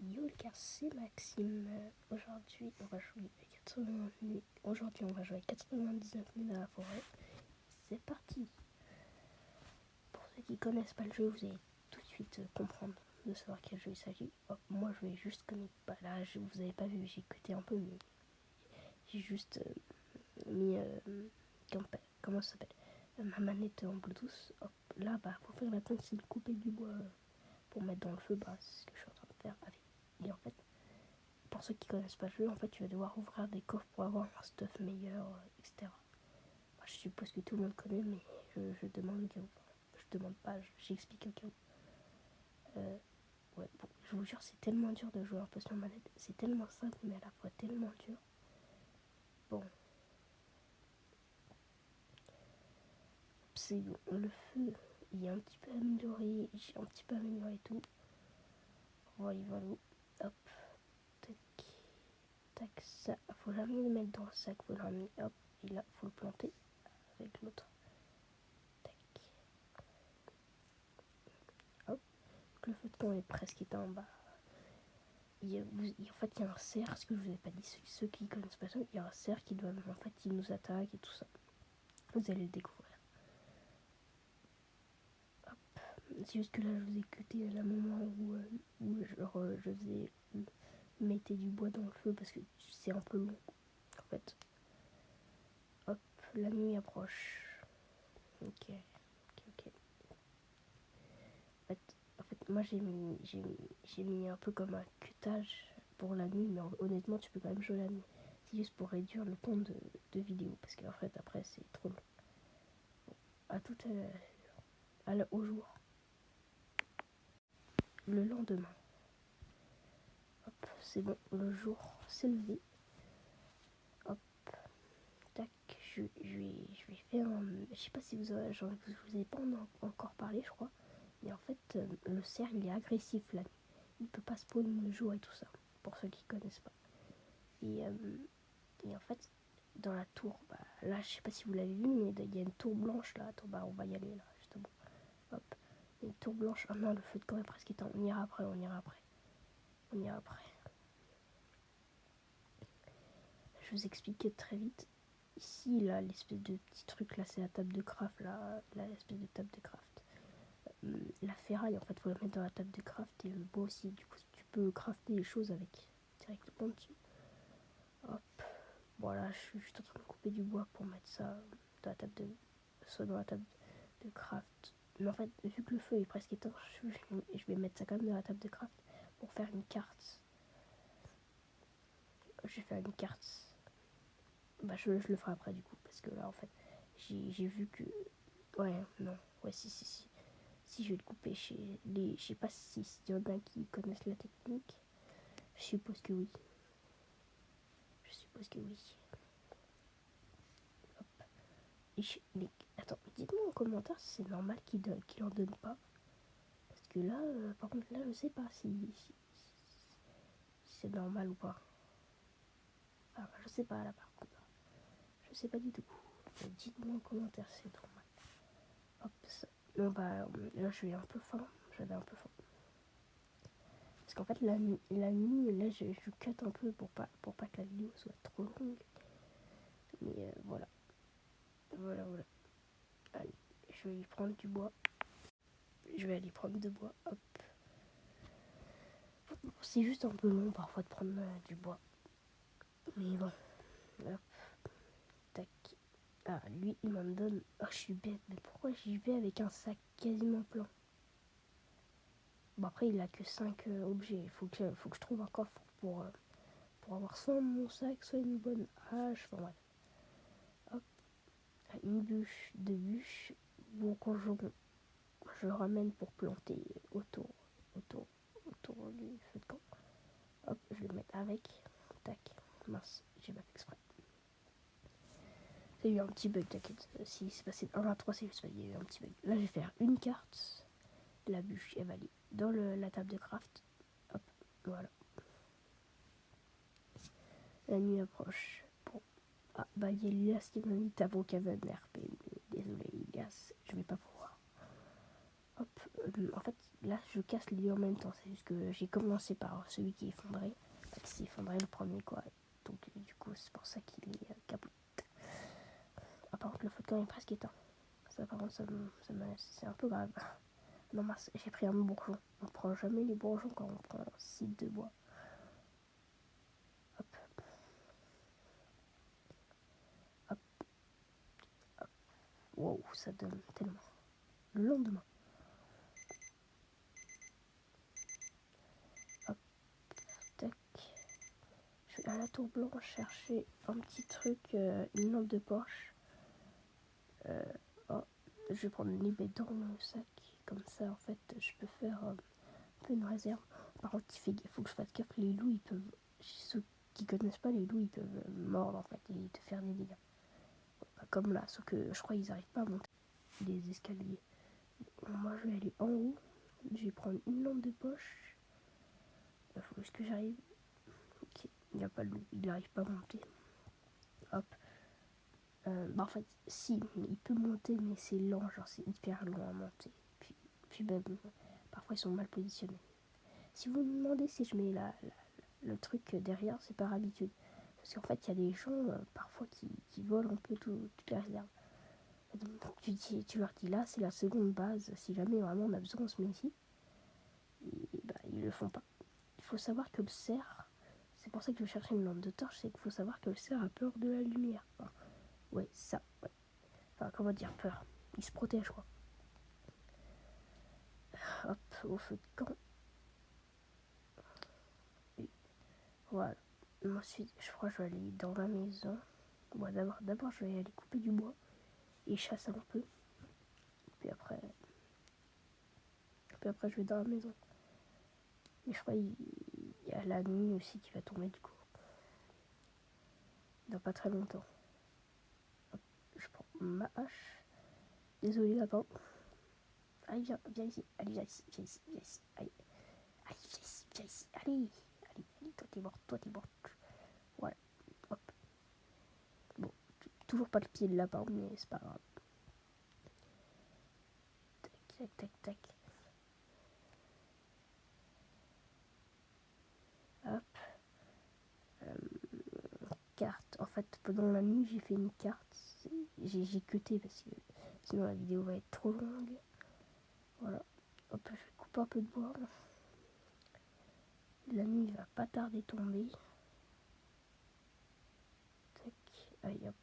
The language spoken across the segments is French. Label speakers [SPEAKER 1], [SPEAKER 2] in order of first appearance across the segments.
[SPEAKER 1] Yo les gars, c'est Maxime. Aujourd'hui, on va jouer à 80 minutes. Aujourd'hui, on va jouer à 99 minutes à la forêt. C'est parti. Pour ceux qui connaissent pas le jeu, vous allez tout de suite comprendre de savoir quel jeu il s'agit. Hop, moi, je vais juste connaître. Bah là, vous avez pas vu, j'ai écouté un peu, mais j'ai juste mis comment ça s'appelle, ma manette en Bluetooth. Hop, là, bah, faut faire la consigne, couper du bois pour mettre dans le feu. Bah, c'est ce que je suis en train de faire avec. Et en fait, pour ceux qui connaissent pas le jeu, en fait, tu vas devoir ouvrir des coffres pour avoir un stuff meilleur, etc. Bah, je suppose que tout le monde connaît, mais je demande au cas où. Je demande pas, j'explique au cas où. Ouais, bon, je vous jure, c'est tellement dur de jouer un peu sur manette. C'est tellement simple, mais à la fois tellement dur. Bon, c'est bon. Le feu, il est un petit peu amélioré. J'ai un petit peu amélioré tout. Voilà, voilà. Hop, tac, tac, ça. Faut jamais le mettre dans le sac, faut le ramener. Hop, et là, faut le planter avec l'autre. Tac. Hop, le feu de camp est presque éteint. Bah, en fait, il y a un cerf, ce que je vous ai pas dit, ceux qui connaissent pas ça, il y a un cerf qui doit, en fait, il nous attaque et tout ça. Vous allez le découvrir. Hop. C'est juste que là, je vous ai cuté à un moment où je faisais mettre du bois dans le feu parce que c'est un peu long, en fait. Hop, la nuit approche. Ok. En fait, moi j'ai mis un peu comme un cutage pour la nuit, mais honnêtement, tu peux quand même jouer la nuit. C'est juste pour réduire le temps de vidéo, parce qu'en fait, après, c'est trop long. À tout au jour. Le lendemain, hop, c'est bon, le jour s'est levé. Hop, tac, je vais faire un. Je sais pas si vous avez, genre, je vous ai pas encore parlé, je crois. Mais en fait, le cerf, il est agressif la nuit. Il peut pas spawn le jour et tout ça, pour ceux qui connaissent pas. Et en fait, dans la tour, bah, là, je sais pas si vous l'avez vu, mais il y a une tour blanche là. Attends, bah, on va y aller là, justement. Hop, il y a une tour blanche. Ah non, le feu de camp est presque éteint. On ira après. Je vous explique très vite. Ici, là, l'espèce de petit truc là, c'est la table de craft là, l'espèce de table de craft. La ferraille, en fait, faut la mettre dans la table de craft et le bois aussi. Du coup, tu peux crafter les choses avec directement dessus. Hop, voilà, je suis juste en train de couper du bois pour mettre ça dans la table de, soit dans la table de craft. Mais en fait, vu que le feu est presque éteint, je vais mettre ça quand même dans la table de craft pour faire une carte. Je vais faire une carte. Bah, je le ferai après du coup, parce que là, en fait, j'ai vu que. Ouais, non, ouais, si. Si je vais le couper chez les. Je sais pas si y en a qui connaissent la technique. Je suppose que oui. Hop. Attends, dites-moi en commentaire si c'est normal qu'il en donne pas. Parce que là, par contre, là, je sais pas si c'est normal ou pas. Ah, je sais pas là, par contre. Je sais pas du tout. Dites-moi en commentaire si c'est normal. Hop, ça. Non, bah, là, j'avais un peu faim. Parce qu'en fait, la nuit, là, je cut un peu pour pas que la vidéo soit trop longue. Mais voilà. Allez, je vais y prendre du bois. Je vais aller prendre du bois. Hop. C'est juste un peu long parfois de prendre du bois. Mais bon. Hop. Tac. Ah, lui, il m'en donne. Oh, je suis bête. Mais pourquoi j'y vais avec un sac quasiment plein? Bon, après, il a que 5 objets. Il faut que je trouve un coffre pour avoir soit mon sac, soit une bonne hache. Enfin, bref. Hop. Une bûche, deux bûches. Bon, quand je ramène pour planter autour du feu de camp. Hop, je vais le mettre avec. Tac. Mince, j'ai pas fait exprès. Il y a eu un petit bug, t'inquiète. Si c'est passé de 1 à 3, c'est juste il y a eu un petit bug. Là, je vais faire une carte. La bûche, elle va aller dans la table de craft. Hop, voilà. La nuit approche. Bon. Ah, bah, il y a Elias qui m'a mis ta vocabulaire RP. Désolé, Elias, je vais pas pouvoir. Hop, en fait, là, je casse les deux en même temps. C'est juste que j'ai commencé par celui qui est effondré. Qui s'est effondré le premier, quoi. Donc, du coup, c'est pour ça qu'il est capot. Ah, par contre, le feu de camp est presque éteint. Ça, par contre, c'est un peu grave. Non, mince, j'ai pris un bourgeon. On prend jamais les bourgeons quand on prend un site de bois. Hop. Hop. Hop. Wow, ça donne tellement. Le lendemain. Hop. Tac. Je vais à la tour blanche chercher un petit truc, une lampe de poche. Oh, je vais prendre les baies dans le sac. Comme ça, en fait, je peux faire un peu une réserve. Par contre, il faut que je fasse gaffe. Les loups, ils peuvent. Ceux qui connaissent pas les loups, ils peuvent mordre en fait et te faire des dégâts. Pas comme là, sauf que je crois qu'ils n'arrivent pas à monter les escaliers. Bon, moi, je vais aller en haut. Je vais prendre une lampe de poche. Il faut juste que j'arrive. Ok, il n'y a pas de loup, il n'arrive pas à monter. Hop. En fait, si, il peut monter, mais c'est lent, genre c'est hyper long à monter. Puis même, parfois ils sont mal positionnés. Si vous me demandez si je mets le truc derrière, c'est par habitude. Parce qu'en fait, il y a des gens, parfois, qui volent un peu toutes les réserves. Et donc, tu leur dis là, c'est la seconde base. Si jamais vraiment on a besoin, on se met ici. Et bah, ils le font pas. Il faut savoir que le cerf, c'est pour ça que je cherchais une lampe de torche, c'est qu'il faut savoir que le cerf a peur de la lumière. Enfin, ouais, ça, ouais. Enfin, comment dire, peur. Il se protège, quoi. Hop, au feu de camp. Et voilà. Ensuite, je crois que je vais aller dans la maison. Bon, d'abord, je vais aller couper du bois et chasser un peu. Puis après, je vais dans la maison. Et je crois qu'il y a la nuit aussi qui va tomber, du coup. Dans pas très longtemps. Hop, je prends ma hache. Désolé, lapin. Allez, viens ici. Allez, viens ici. Allez, viens ici. Allez, toi t'es morte. Voilà, hop. Bon, toujours pas le pied de lapin, mais c'est pas grave. Tac. Hop. Carte. En fait, pendant la nuit, j'ai fait une carte. J'ai cuté parce que sinon la vidéo va être trop longue. Voilà. Hop, je vais couper un peu de bois. La nuit va pas tarder tomber. Tac. Allez, hop.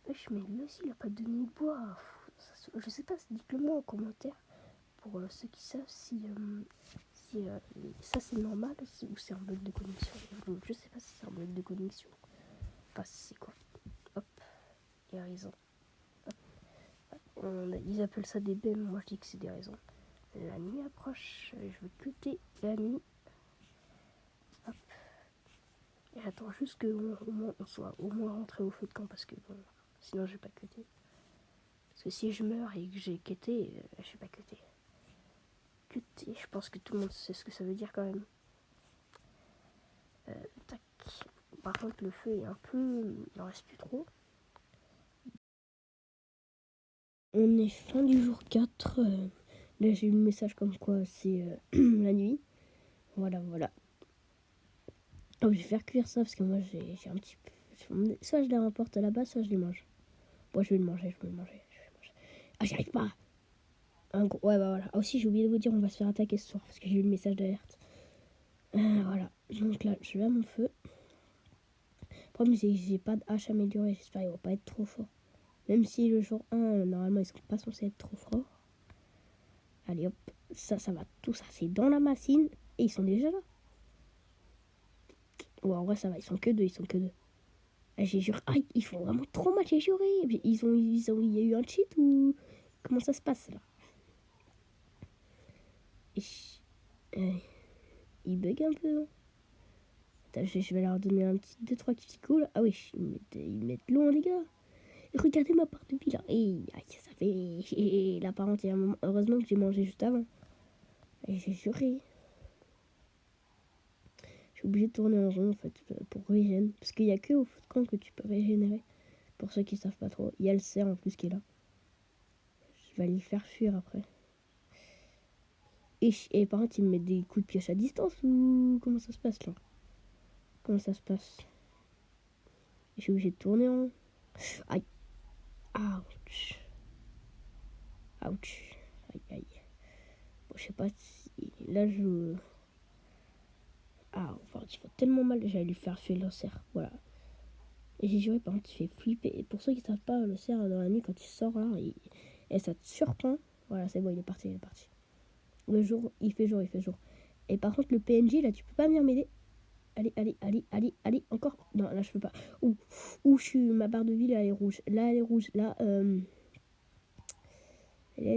[SPEAKER 1] Wesh, mais lui aussi, il a pas donné de bois. Je sais pas, dites-le moi en commentaire. Pour ceux qui savent si ça c'est normal ou c'est un bug de connexion. Je sais pas si c'est un bug de connexion. Enfin, c'est quoi. Hop, il y a raison. Ils appellent ça des baies, mais moi je dis que c'est des raisons. La nuit approche, je veux cuter la nuit. Hop. Et j'attends juste qu'on soit au moins rentré au feu de camp parce que bon, sinon je vais pas cuter. Parce que si je meurs et que j'ai quitté, je vais pas cuter. Cuter, je pense que tout le monde sait ce que ça veut dire quand même. Tac. Par contre, le feu est un peu. Il en reste plus trop. On est fin du jour 4. Là, j'ai eu le message comme quoi c'est la nuit. Voilà. Oh, je vais faire cuire ça parce que moi, j'ai un petit peu. Soit je les remporte là-bas, soit je les mange. Bon, je vais le manger. Ah, j'y arrive pas. Ouais, bah voilà. Ah, aussi, j'ai oublié de vous dire, on va se faire attaquer ce soir parce que j'ai eu le message d'alerte. Voilà. Donc là, je vais à mon feu. Le problème, c'est que j'ai pas de hache améliorée. J'espère qu'il va pas être trop fort. Même si le jour 1, normalement, ils sont pas censés être trop forts. Allez hop, ça va. Tout ça, c'est dans la machine. Et ils sont déjà là. Ouais, en vrai, ça va. Ils sont que deux. Ah, j'ai juré. Ah, ils font vraiment trop mal, j'ai juré. Il y a eu un cheat ou. Comment ça se passe là? Ils bug un peu. Hein. Attends, je vais leur donner un petit 2-3 petits coups là. Ah oui, ils mettent l'eau en dégâts. Regardez ma part de vie là. Et ça fait. Là, par contre, il y a un moment. Heureusement que j'ai mangé juste avant. Et j'ai juré. Je suis obligée de tourner en rond en fait pour régénérer. Parce qu'il n'y a que au feu de camp que tu peux régénérer. Pour ceux qui savent pas trop. Il y a le cerf en plus qui est là. Je vais aller le faire fuir après. Et par contre, il me met des coups de pioche à distance ou comment ça se passe là? Comment ça se passe? Je suis obligé de tourner en... Aïe. Ouch. Ouch. Aïe, aïe. Bon, je sais pas si... Là, je... Ah, enfin, il fait tellement mal. J'allais lui faire tuer le cerf. Voilà. Et j'ai juré, par contre, il fait flipper. Et pour ceux qui ne savent pas, le cerf, dans la nuit, quand il sort là, et ça te surprend. Voilà, c'est bon, il est parti, il est parti. Le jour, il fait jour, il fait jour. Et par contre, le PNJ, là, tu peux pas venir m'aider. Allez, allez, allez, allez, allez, encore. Non, là, je peux pas. Ouh, ma barre de vie, là, elle est rouge. Là, elle est rouge. Là, elle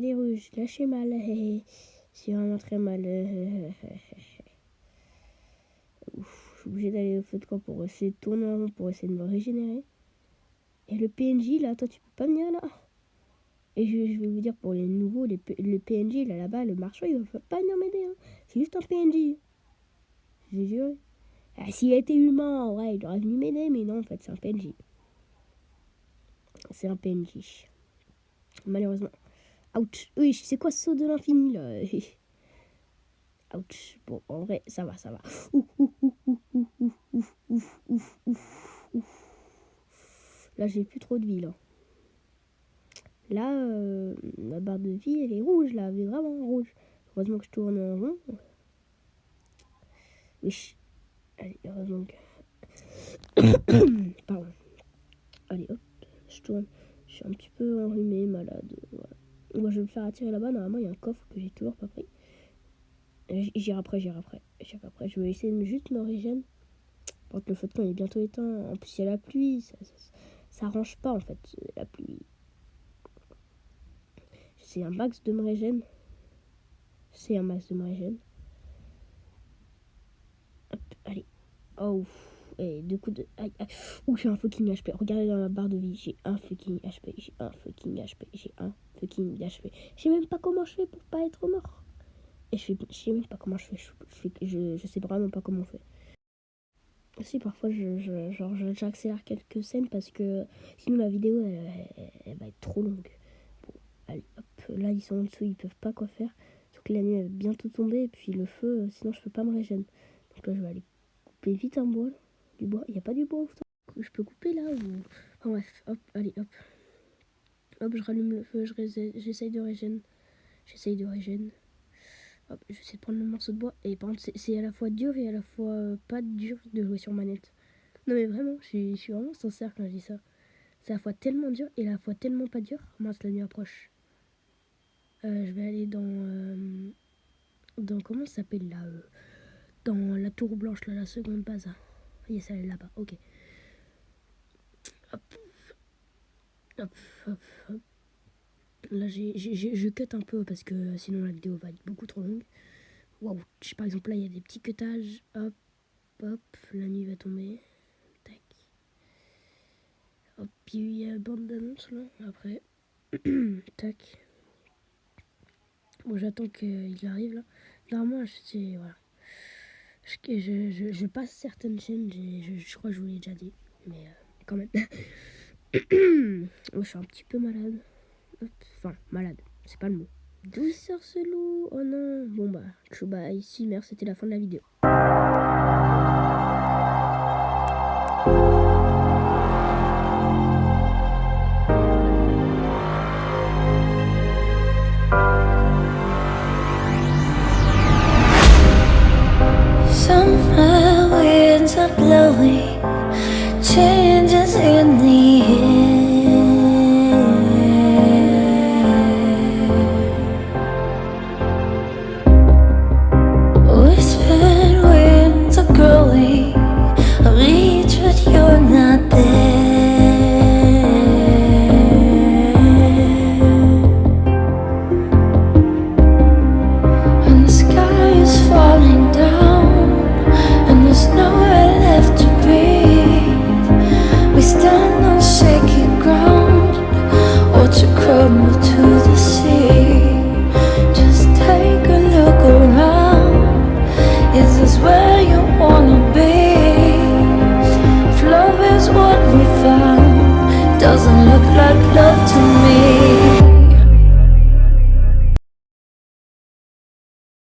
[SPEAKER 1] est rouge. Là, je suis mal. C'est vraiment très mal. Ouf, je suis obligée d'aller au feu de camp pour essayer de tourner en rond, pour essayer de me régénérer. Et le PNJ, là, toi, tu peux pas venir, là. Et je vais vous dire, pour les nouveaux, le PNJ, là-bas, le marchand, il va pas venir m'aider. Hein. C'est juste un PNJ. J'ai juré. Ah, s'il était humain, ouais, il aurait venu m'aider, mais non, en fait, c'est un PNJ. C'est un PNJ. Malheureusement. Ouch. Oui, c'est quoi ce saut de l'infini, là? Ouch. Bon, en vrai, ça va, ça va. Là, j'ai plus trop de vie, là. Là, ma barre de vie, elle est rouge, là. Elle est vraiment rouge. Heureusement que je tourne en rond. Oui. Allez, heureusement que... Pardon. Allez, hop. Je tourne. Je suis un petit peu enrhumé, malade. Voilà. Moi, je vais me faire attirer là-bas. Normalement, il y a un coffre que j'ai toujours pas pris. J'irai après. Je vais essayer de juste me régénérer. Par contre, le feu de camp est bientôt éteint. En plus, il y a la pluie. Ça arrange pas, en fait, la pluie. C'est un max de me régène. Hop, allez. Oh. Et deux coups de... Aïe, aïe. Ouh, j'ai un fucking HP. Regardez dans ma barre de vie. J'ai un fucking HP. Je sais même pas comment je fais pour pas être mort. Et je sais même pas comment je fais. Je sais vraiment pas comment on fait. Aussi, parfois, j'accélère quelques scènes parce que sinon la vidéo, elle va être trop longue. Bon, allez, hop. Là, ils sont en dessous, ils peuvent pas quoi faire. Surtout que la nuit, elle va bientôt tomber. Et puis le feu, sinon, je peux pas me régénérer. Donc là, je vais aller couper vite un bois. Du bois. Il n'y a pas du bois ou je peux couper là ou... Enfin bref, hop, allez, hop. Hop, je rallume le feu, j'essaye de régénérer. Hop, je vais essayer de prendre le morceau de bois. Et par contre, c'est à la fois dur et à la fois pas dur de jouer sur manette. Non mais vraiment, je suis vraiment sincère quand je dis ça. C'est à la fois tellement dur et à la fois tellement pas dur. Mince, la nuit approche. Je vais aller dans comment ça s'appelle là dans la tour blanche, là, la seconde base. Hein. Yes, elle est là-bas, ok. Hop. Là, je cut un peu parce que sinon la vidéo va être beaucoup trop longue. Waouh, par exemple, là, il y a des petits cutages. Hop, la nuit va tomber. Tac. Hop, il y a la bande d'annonce, là, après. Tac. Bon, j'attends qu'il arrive, là. Normalement, voilà. Je passe certaines chaînes, je crois que je vous l'ai déjà dit. Mais quand même. Oh, je suis un petit peu malade. Hop. Enfin, malade, c'est pas le mot. D'où il sort ce loup? Oh non. Bon bah, ici, merde, c'était la fin de la vidéo.
[SPEAKER 2] Summer winds are blowing